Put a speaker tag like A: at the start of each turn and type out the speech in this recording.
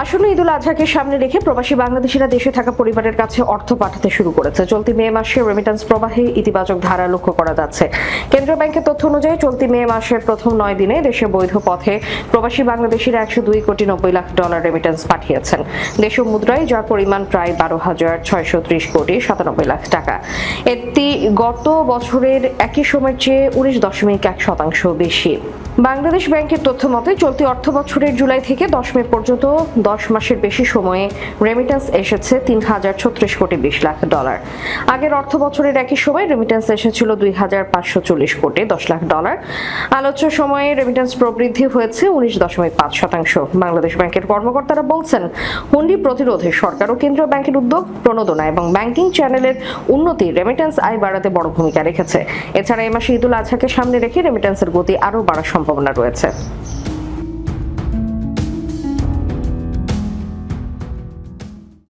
A: আসন্ন ঈদুল আজহাকে সামনে রেখে প্রবাসী বাংলাদেশিরা দেশে থাকা পরিবারের কাছে অর্থ পাঠাতে শুরু করেছে। চলতি মে মাসে রেমিটেন্স প্রবাহে ইতিবাচক ধারা লক্ষ্য করা যাচ্ছে। কেন্দ্রীয় ব্যাংকের তথ্য অনুযায়ী চলতি মে মাসের প্রথম ৯ দিনে দেশে বৈধ পথে প্রবাসী বাংলাদেশিরা $102.90 রেমিটেন্স পাঠিয়েছেন দেশীয় মুদ্রায়, যার পরিমাণ প্রায় 12,630,97,00,000 টাকা। এটি গত বছরের একই সময়ের চেয়ে 19.1% বেশি। বাংলাদেশ ব্যাংকের তথ্য মতে চলতি অর্থ বছরের জুলাই থেকে 10 মে পর্যন্ত 10 মাসের বেশি সময়ে রেমিটেন্স এসেছে $3,036,20,00,000। আগের অর্থ বছরের একই সময় রেমিটেন্স এসেছিল $2,540,10,00,000। আলোচ্য সময়ে রেমিটেন্স প্রবৃদ্ধি হয়েছে 19.5%। বাংলাদেশ ব্যাংকের কর্মকর্তারা বলছেন, হুন্ডি প্রতিরোধে সরকার ও কেন্দ্রীয় ব্যাংকের উদ্যোগ, প্রণোদনা এবং ব্যাংকিং চ্যানেলের উন্নতি রেমিটেন্স আয় বাড়াতে বড় ভূমিকা রেখেছে। এছাড়া এই মাসে ঈদুল আজহাকে সামনে রেখে রেমিটেন্সের গতি আরও বাড়ার সম্ভাবনা রয়েছে।